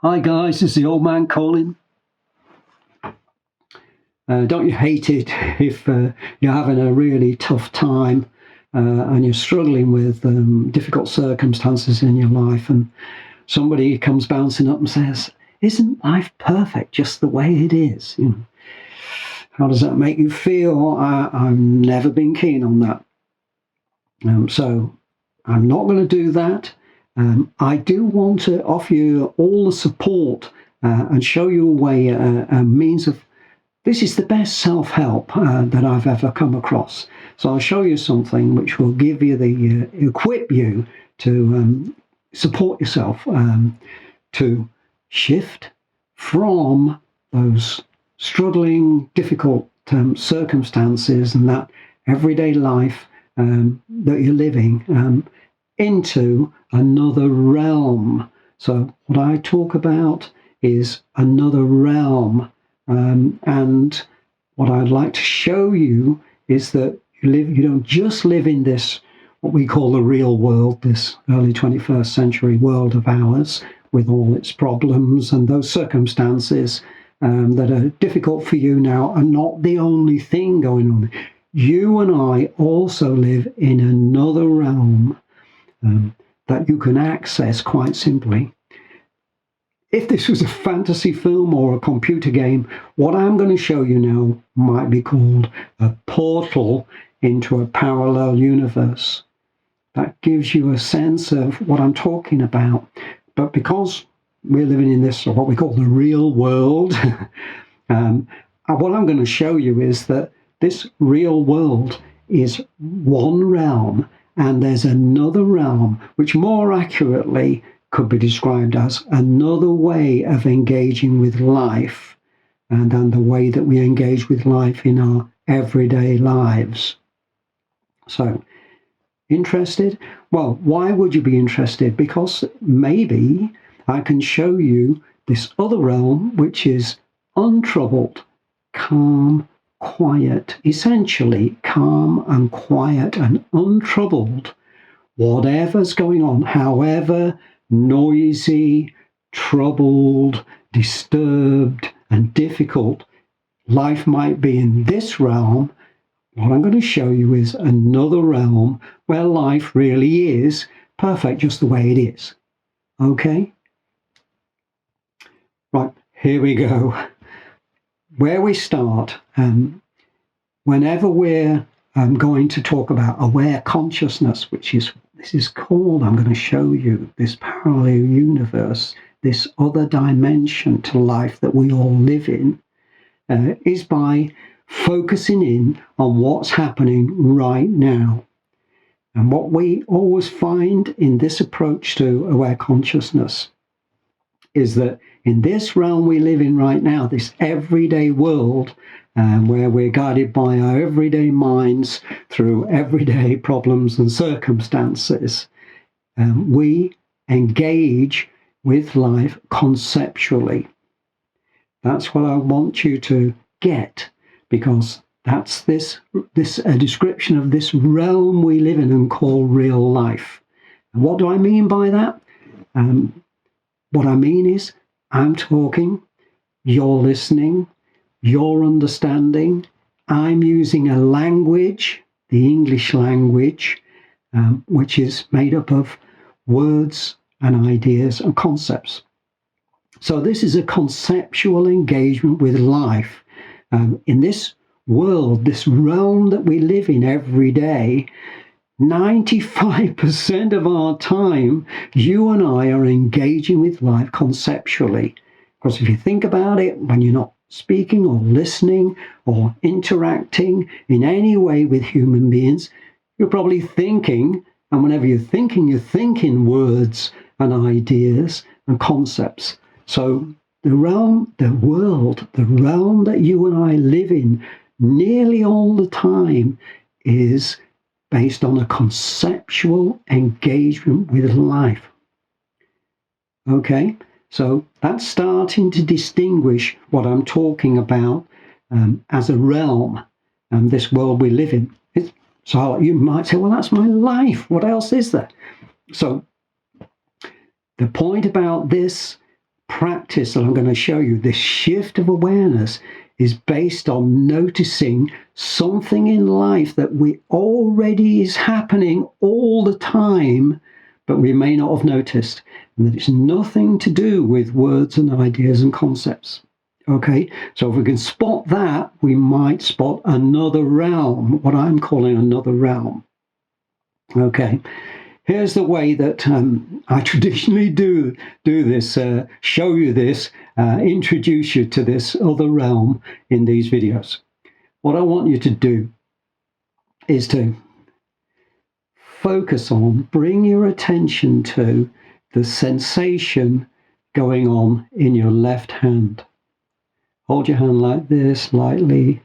Hi guys, this is the old man calling. Don't you hate it if you're having a really tough time and you're struggling with difficult circumstances in your life, and somebody comes bouncing up and says, "Isn't life perfect just the way it is?" How does that make you feel? I've never been keen on that. So I'm not going to do that. I do want to offer you all the support and show you a way, a means of, this is the best self-help that I've ever come across. So I'll show you something which will give you equip you to support yourself, to shift from those struggling, difficult circumstances and that everyday life that you're living into another realm. So what I talk about is another realm, and what I'd like to show you is that you don't just live in this, what we call the real world, this early 21st century world of ours, with all its problems, and those circumstances that are difficult for you now are not the only thing going on. You and I also live in another realm that you can access quite simply. If this was a fantasy film or a computer game, what I'm going to show you now might be called a portal into a parallel universe. That gives you a sense of what I'm talking about. But because we're living in this, what we call the real world, what I'm going to show you is that this real world is one realm, and there's another realm which more accurately could be described as another way of engaging with life, and the way that we engage with life in our everyday lives. So, interested? Well, why would you be interested? Because maybe I can show you this other realm which is untroubled, calm, quiet, essentially calm and quiet and untroubled. Whatever's going on, however noisy, troubled, disturbed, and difficult life might be in this realm, what I'm going to show you is another realm where life really is perfect just the way it is. Okay? Right, here we go. Where we start, whenever we're going to talk about aware consciousness, this is called, I'm going to show you, this parallel universe, this other dimension to life that we all live in, is by focusing in on what's happening right now. And what we always find in this approach to aware consciousness is that in this realm we live in right now, this everyday world, where we're guided by our everyday minds through everyday problems and circumstances, we engage with life conceptually. That's what I want you to get, because that's this a description of this realm we live in and call real life. And what do I mean by that? What I mean is, I'm talking, you're listening, you're understanding. I'm using a language, the English language, which is made up of words and ideas and concepts. So this is a conceptual engagement with life. In this world, this realm that we live in every day, 95% of our time, you and I are engaging with life conceptually. Because if you think about it, when you're not speaking or listening or interacting in any way with human beings, you're probably thinking, and whenever you're thinking words and ideas and concepts. So the realm that you and I live in nearly all the time is based on a conceptual engagement with life. Okay, so that's starting to distinguish what I'm talking about as a realm, and this world we live in. So you might say, well, that's my life. What else is there? So the point about this practice that I'm going to show you, this shift of awareness, is based on noticing something in life that we already is happening all the time, but we may not have noticed, and that it's nothing to do with words and ideas and concepts. Okay, so if we can spot that, we might spot another realm, what I'm calling another realm. Okay, here's the way that I traditionally do this, show you this, introduce you to this other realm in these videos. What I want you to do is to focus on, bring your attention to the sensation going on in your left hand. Hold your hand like this, lightly,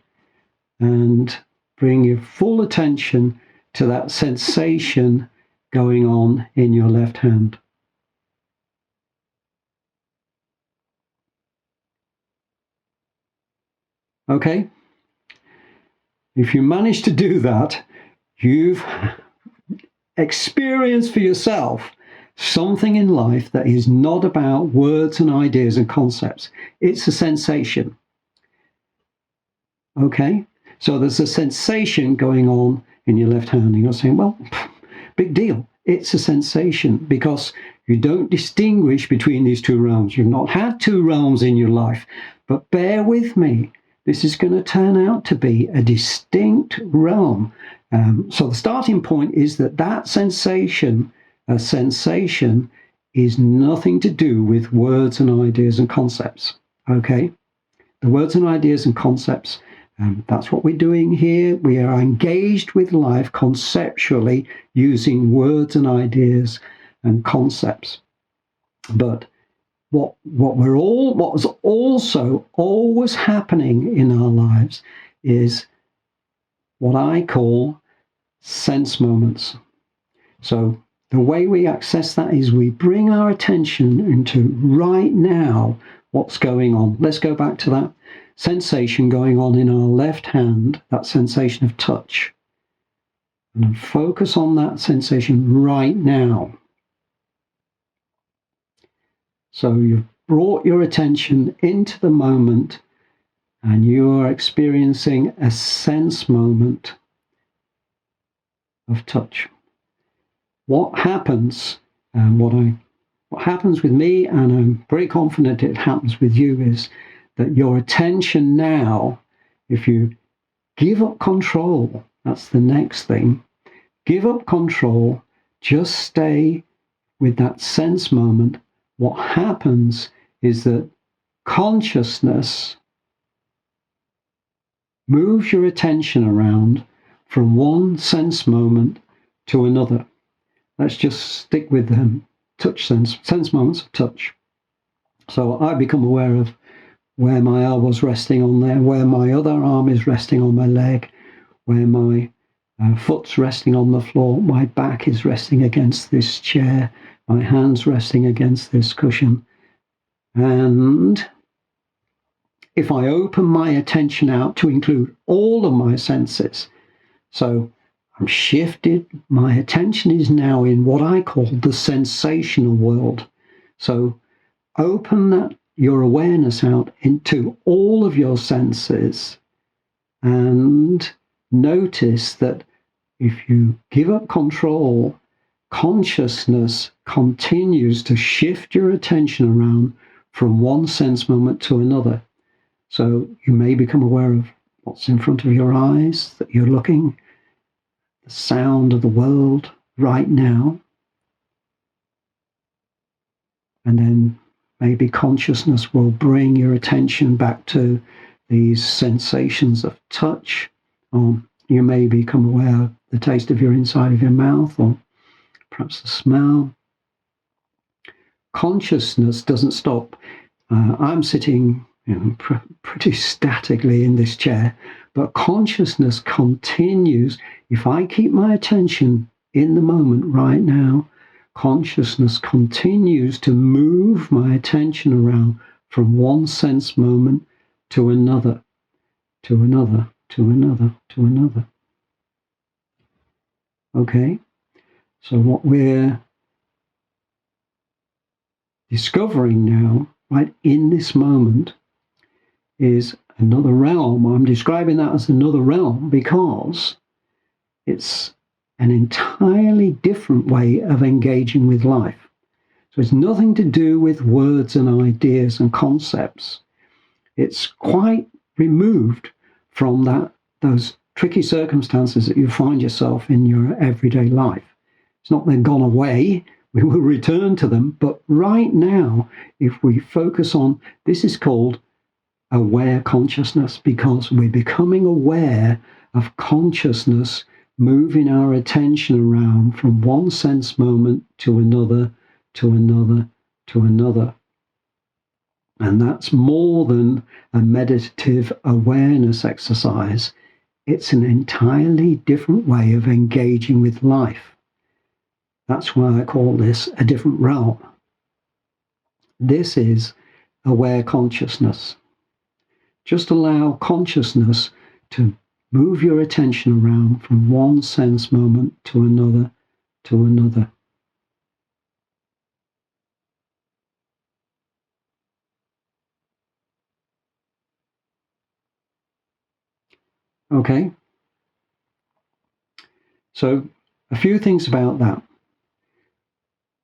and bring your full attention to that sensation going on in your left hand. Okay? If you manage to do that, you've experienced for yourself something in life that is not about words and ideas and concepts. It's a sensation. Okay? So there's a sensation going on in your left hand, and you're saying, well, big deal. It's a sensation, because you don't distinguish between these two realms. You've not had two realms in your life, but bear with me. This is going to turn out to be a distinct realm. So the starting point is that sensation, a sensation, is nothing to do with words and ideas and concepts. Okay? The words and ideas and concepts, that's what we're doing here. We are engaged with life conceptually using words and ideas and concepts. But what was also always happening in our lives is what I call sense moments. So the way we access that is we bring our attention into right now, what's going on. Let's go back to that sensation going on in our left hand, that sensation of touch. And focus on that sensation right now. So you've brought your attention into the moment, and you are experiencing a sense moment of touch. What happens, what happens with me, and I'm very confident it happens with you, is that your attention now, if you give up control, that's the next thing, give up control, just stay with that sense moment. What happens is that consciousness moves your attention around from one sense moment to another. Let's just stick with touch sense moments of touch. So I become aware of where my elbow's resting on there, where my other arm is resting on my leg, where my foot's resting on the floor, my back is resting against this chair, my hand's resting against this cushion. And if I open my attention out to include all of my senses, so I'm shifted, my attention is now in what I call the sensational world. So open your awareness out into all of your senses, and notice that if you give up control, consciousness continues to shift your attention around from one sense moment to another. So you may become aware of what's in front of your eyes, that you're looking, the sound of the world right now. And then maybe consciousness will bring your attention back to these sensations of touch, or you may become aware of the taste of your inside of your mouth, or perhaps the smell. Consciousness doesn't stop. I'm sitting pretty statically in this chair, but consciousness continues. If I keep my attention in the moment right now, consciousness continues to move my attention around from one sense moment to another, to another, to another, to another. Okay? So what we're discovering now right in this moment, is another realm. I'm describing that as another realm because it's an entirely different way of engaging with life. So it's nothing to do with words and ideas and concepts. It's quite removed from those tricky circumstances that you find yourself in your everyday life. It's not they've gone away. We will return to them. But right now, if we focus on, this is called aware consciousness, because we're becoming aware of consciousness moving our attention around from one sense moment to another, to another, to another. And that's more than a meditative awareness exercise. It's an entirely different way of engaging with life. That's why I call this a different realm. This is aware consciousness. Just allow consciousness to move your attention around from one sense moment to another, to another. Okay? So, a few things about that.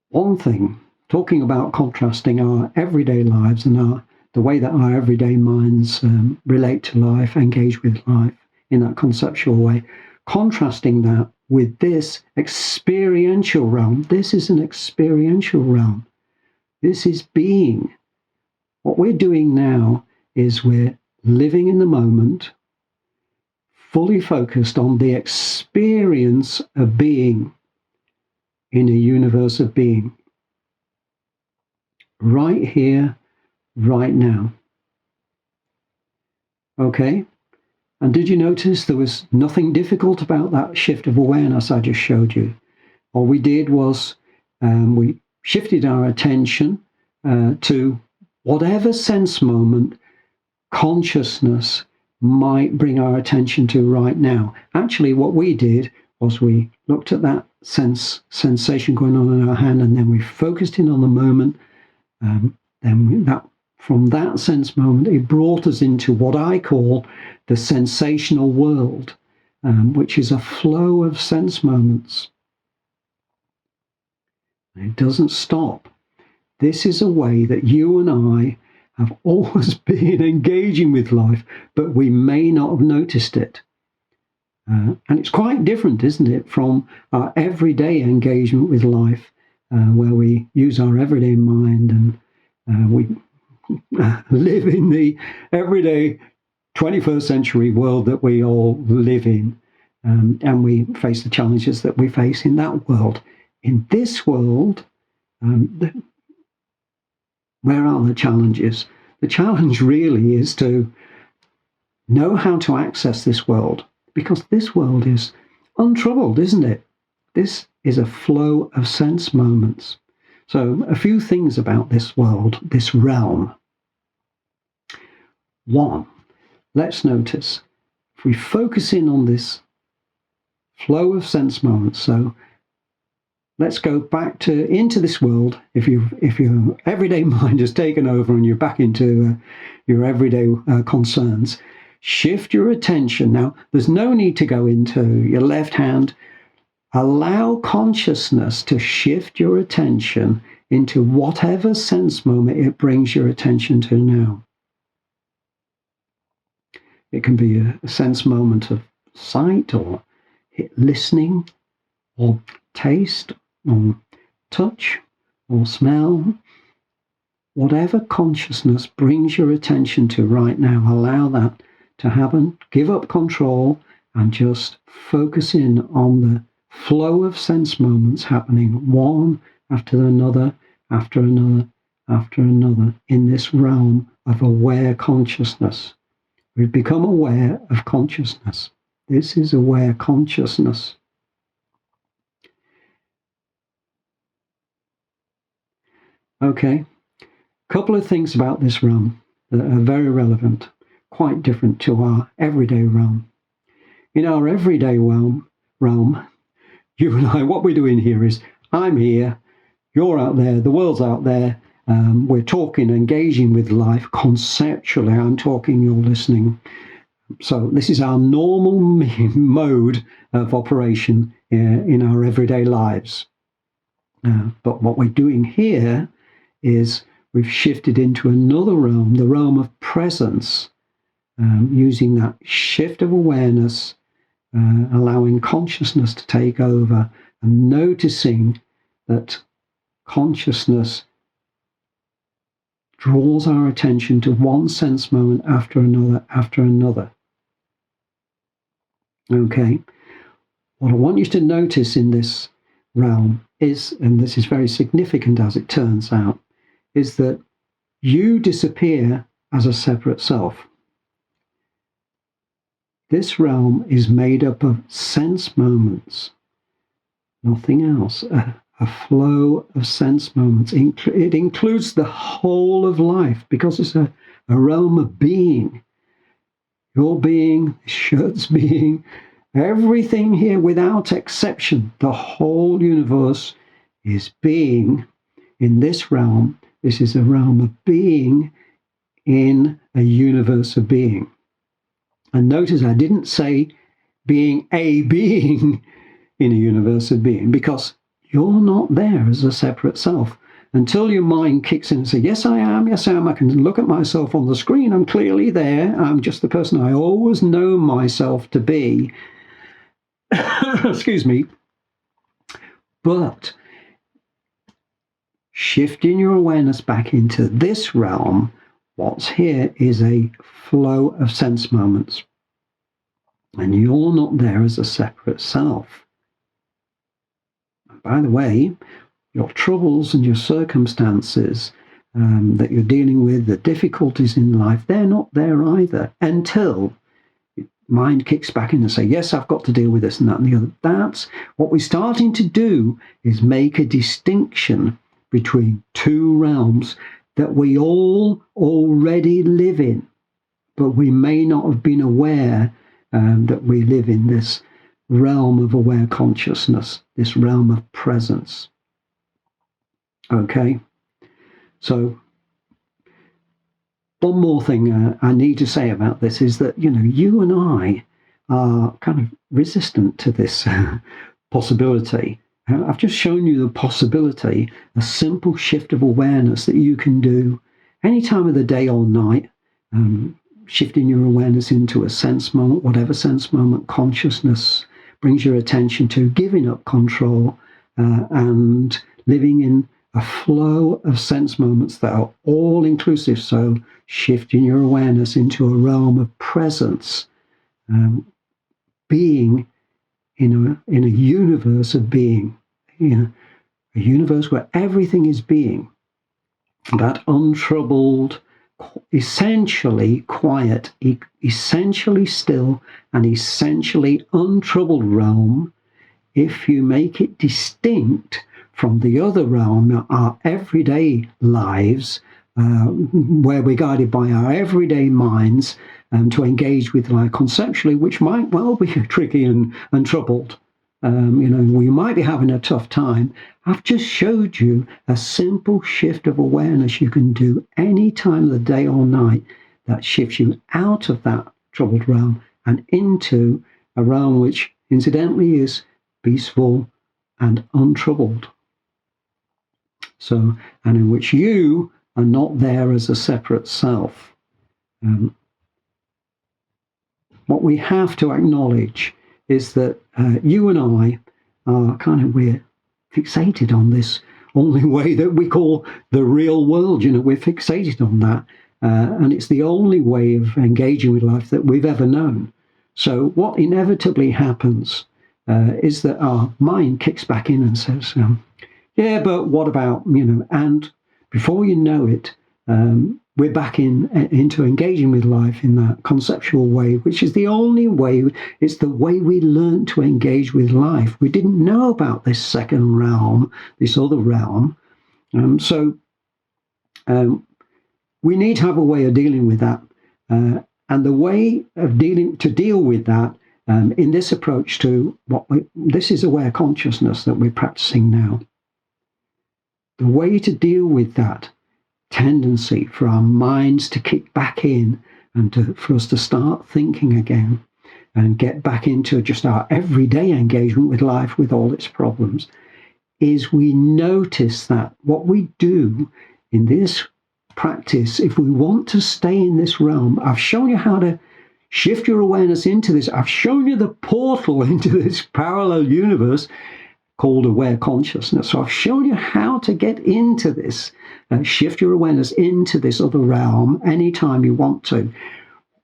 One thing, talking about contrasting our everyday lives and the way that our everyday minds relate to life, engage with life in that conceptual way, contrasting that with this experiential realm. This is an experiential realm. This is being. What we're doing now is we're living in the moment, fully focused on the experience of being in a universe of being. Right here, right now. Okay? And did you notice there was nothing difficult about that shift of awareness I just showed you? All we did was we shifted our attention to whatever sense moment consciousness might bring our attention to right now. Actually, what we did was we looked at that sensation going on in our hand, and then we focused in on the moment. From that sense moment, it brought us into what I call the sensational world, which is a flow of sense moments. It doesn't stop. This is a way that you and I have always been engaging with life, but we may not have noticed it. And it's quite different, isn't it, from our everyday engagement with life, where we use our everyday mind and we live in the everyday 21st century world that we all live in, and we face the challenges that we face in that world. In this world, where are the challenges? The challenge really is to know how to access this world, because this world is untroubled, isn't it? This is a flow of sense moments. So a few things about this world, this realm. One, let's notice, if we focus in on this flow of sense moments, so let's go back into this world. If your everyday mind has taken over and you're back into your everyday concerns, shift your attention. Now, there's no need to go into your left hand. Allow consciousness to shift your attention into whatever sense moment it brings your attention to now. It can be a sense moment of sight or listening or taste or touch or smell. Whatever consciousness brings your attention to right now, allow that to happen. Give up control and just focus in on the flow of sense moments happening one after another, after another, after another in this realm of aware consciousness. We've become aware of consciousness. This is aware consciousness. Okay, a couple of things about this realm that are very relevant, quite different to our everyday realm. In our everyday realm, you and I, what we're doing here is, I'm here, you're out there, the world's out there, We're talking, engaging with life conceptually. I'm talking, you're listening. So this is our normal mode of operation in our everyday lives. But what we're doing here is we've shifted into another realm, the realm of presence, using that shift of awareness, allowing consciousness to take over and noticing that consciousness draws our attention to one sense moment after another. Okay. What I want you to notice in this realm is, and this is very significant as it turns out, is that you disappear as a separate self. This realm is made up of sense moments, nothing else, a flow of sense moments. It includes the whole of life because it's a realm of being. Your being, Shirt's being, everything here without exception, the whole universe is being in this realm. This is a realm of being in a universe of being. And notice I didn't say being a being in a universe of being, because you're not there as a separate self. Until your mind kicks in and says, yes, I am, I can look at myself on the screen, I'm clearly there, I'm just the person I always know myself to be. Excuse me. But shifting your awareness back into this realm, what's here is a flow of sense moments. And you're not there as a separate self. And by the way, your troubles and your circumstances that you're dealing with, the difficulties in life, they're not there either until mind kicks back in and say, yes, I've got to deal with this and that and the other. That's what we're starting to do, is make a distinction between two realms that we all already live in, but we may not have been aware that we live in this realm of aware consciousness, this realm of presence. Okay, so one more thing I need to say about this is that, you and I are kind of resistant to this possibility. I've just shown you the possibility, a simple shift of awareness that you can do any time of the day or night, shifting your awareness into a sense moment, whatever sense moment consciousness brings your attention to, giving up control and living in a flow of sense moments that are all inclusive. So shifting your awareness into a realm of presence, being in a universe of being, a universe where everything is being, that untroubled, essentially quiet, essentially still, and essentially untroubled realm. If you make it distinct from the other realm, our everyday lives, where we're guided by our everyday minds to engage with life conceptually, which might well be tricky and troubled. We might be having a tough time. I've just showed you a simple shift of awareness you can do any time of the day or night that shifts you out of that troubled realm and into a realm which incidentally is peaceful and untroubled. So, and in which you are not there as a separate self. What we have to acknowledge is that you and I are we're fixated on this only way that we call the real world. We're fixated on that. And it's the only way of engaging with life that we've ever known. So what inevitably happens is that our mind kicks back in and says, yeah, but what about, and before you know it, we're back into engaging with life in that conceptual way, which is the only way. It's the way we learn to engage with life. We didn't know about this second realm, this other realm. So we need to have a way of dealing with that. And the way of deal with that in this approach to this is aware consciousness that we're practicing now. The way to deal with that tendency for our minds to kick back in and for us to start thinking again and get back into just our everyday engagement with life with all its problems, is we notice that what we do in this practice, if we want to stay in this realm, I've shown you how to shift your awareness into this. I've shown you the portal into this parallel universe called aware consciousness. So I've shown you how to get into this, shift your awareness into this other realm anytime you want to.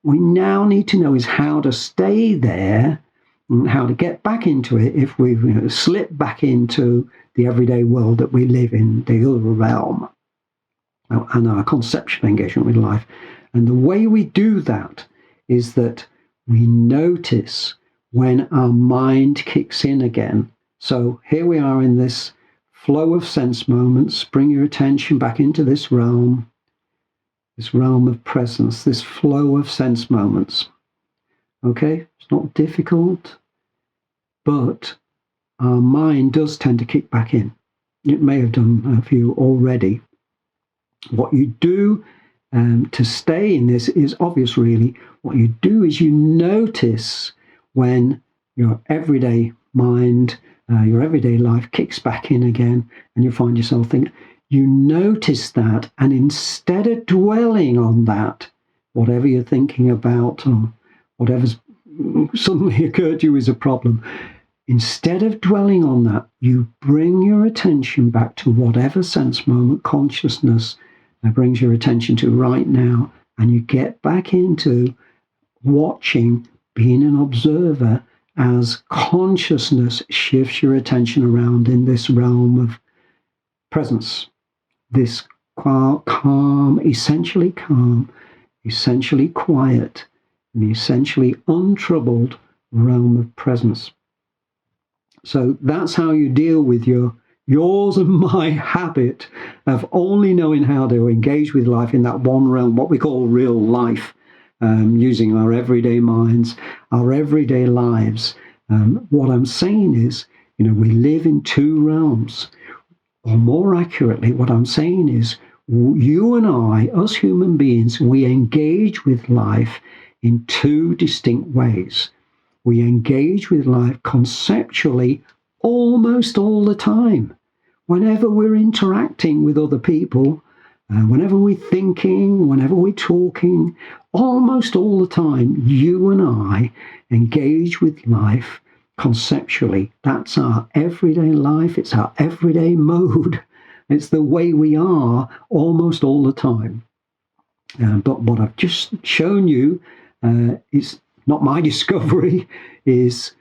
We now need to know is how to stay there and how to get back into it if we've slipped back into the everyday world that we live in, the other realm, and our conceptual engagement with life. And the way we do that is that we notice when our mind kicks in again. So here we are in this flow of sense moments. Bring your attention back into this realm of presence, this flow of sense moments. Okay, it's not difficult, but our mind does tend to kick back in. It may have done a few already. What you do to stay in this is obvious, really. What you do is you notice when your everyday mind, your everyday life kicks back in again, and you find yourself thinking, you notice that, and instead of dwelling on that, whatever you're thinking about or whatever's suddenly occurred to you is a problem, instead of dwelling on that, you bring your attention back to whatever sense moment consciousness brings your attention to right now, and you get back into watching, being an observer as consciousness shifts your attention around in this realm of presence, this calm, essentially quiet, and essentially untroubled realm of presence. So that's how you deal with yours and my habit of only knowing how to engage with life in that one realm, what we call real life, using our everyday minds, our everyday lives. What I'm saying is, we live in two realms. Or more accurately, what I'm saying is, you and I, us human beings, we engage with life in two distinct ways. We engage with life conceptually almost all the time. Whenever we're interacting with other people, whenever we're thinking, whenever we're talking, almost all the time, you and I engage with life conceptually. That's our everyday life. It's our everyday mode. It's the way we are almost all the time. But what I've just shown you is not my discovery, is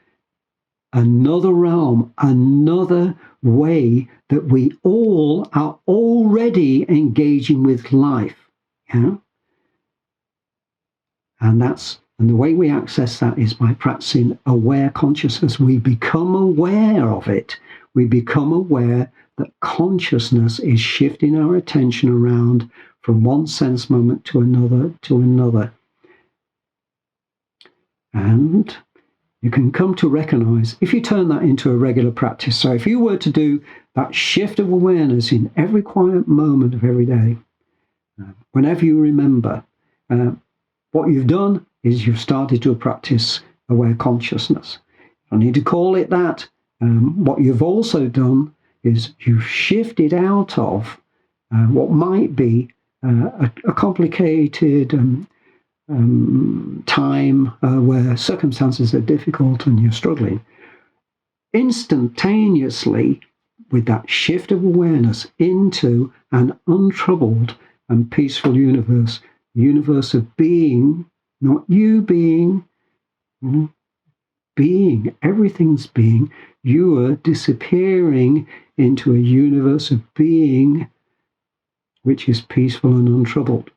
another realm, another way that we all are already engaging with life. Yeah? And the way we access that is by practicing aware consciousness. We become aware of it. We become aware that consciousness is shifting our attention around from one sense moment to another. And you can come to recognize, if you turn that into a regular practice, so if you were to do that shift of awareness in every quiet moment of every day, whenever you remember, what you've done is you've started to practice aware consciousness. I need to call it that. What you've also done is you've shifted out of what might be a complicated time where circumstances are difficult and you're struggling. Instantaneously, with that shift of awareness into an untroubled and peaceful universe of being, not you being, being, everything's being, you are disappearing into a universe of being which is peaceful and untroubled.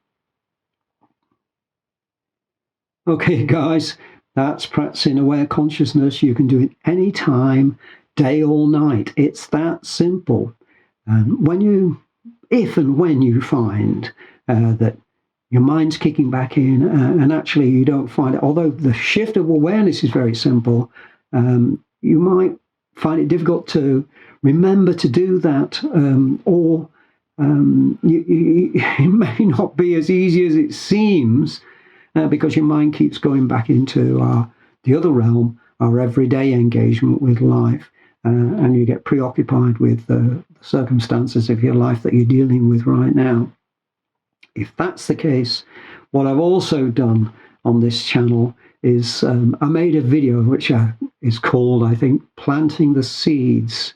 Okay, guys, that's practicing aware consciousness. You can do it anytime, day or night. It's that simple. If and when you find that your mind's kicking back in, and actually you don't find it, although the shift of awareness is very simple, you might find it difficult to remember to do that, or it may not be as easy as it seems, because your mind keeps going back into the other realm, our everyday engagement with life, and you get preoccupied with the circumstances of your life that you're dealing with right now. If that's the case, what I've also done on this channel is I made a video which is called, I think, Planting the Seeds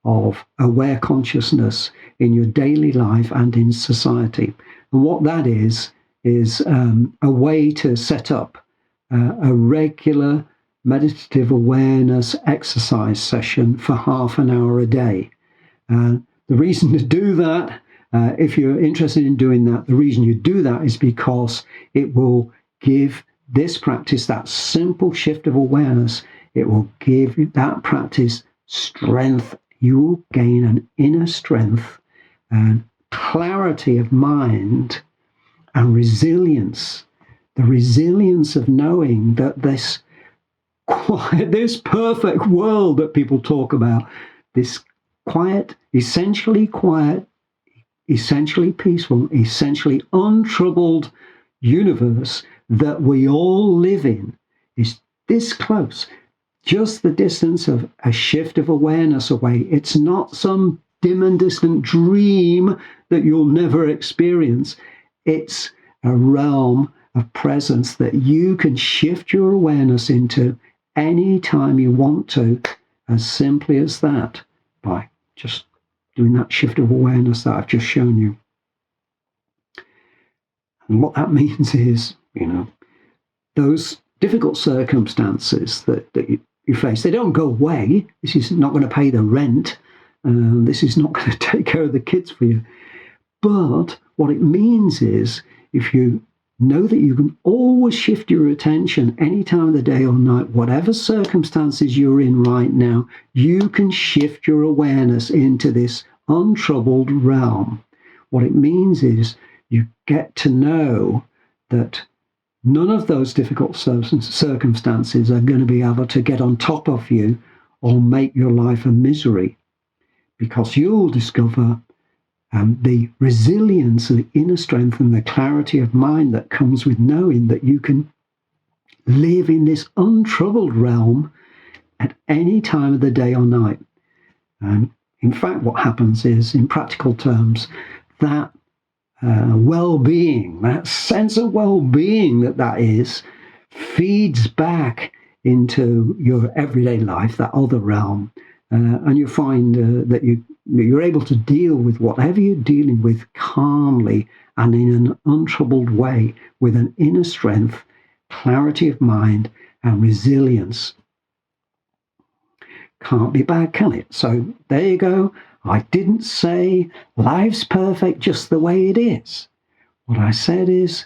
of Aware Consciousness in Your Daily Life and in Society. And what that is a way to set up a regular meditative awareness exercise session for half an hour a day. The reason to do that, if you're interested in doing that, the reason you do that is because it will give this practice, that simple shift of awareness, it will give that practice strength. You will gain an inner strength and clarity of mind and resilience. The resilience of knowing that this perfect world that people talk about, this quiet, essentially peaceful, essentially untroubled universe that we all live in is this close, just the distance of a shift of awareness away. It's not some dim and distant dream that you'll never experience. It's a realm of presence that you can shift your awareness into any time you want to, as simply as that, by just doing that shift of awareness that I've just shown you. And what that means is, those difficult circumstances that you face, they don't go away. This is not going to pay the rent. This is not going to take care of the kids for you. But what it means is, if you know that you can always shift your attention any time of the day or night, whatever circumstances you're in right now, you can shift your awareness into this untroubled realm. What it means is you get to know that none of those difficult circumstances are going to be able to get on top of you or make your life a misery, because you'll discover the resilience, the inner strength, and the clarity of mind that comes with knowing that you can live in this untroubled realm at any time of the day or night. And in fact, what happens is, in practical terms, that well-being, that sense of well-being that is, feeds back into your everyday life, that other realm, and you find that you're able to deal with whatever you're dealing with calmly and in an untroubled way, with an inner strength, clarity of mind, and resilience. Can't be bad, can it? So there you go. I didn't say life's perfect just the way it is. What I said is,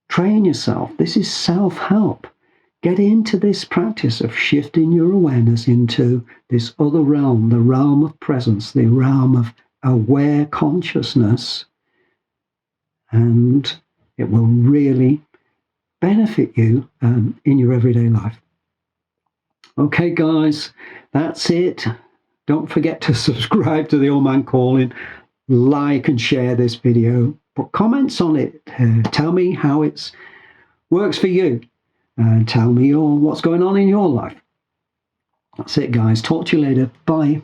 train yourself. This is self-help. Get into this practice of shifting your awareness into this other realm, the realm of presence, the realm of aware consciousness, and it will really benefit you in your everyday life. Okay, guys, that's it. Don't forget to subscribe to the Old Man Calling, like and share this video, put comments on it, tell me how it works for you, and tell me what's going on in your life. That's it, guys. Talk to you later. Bye.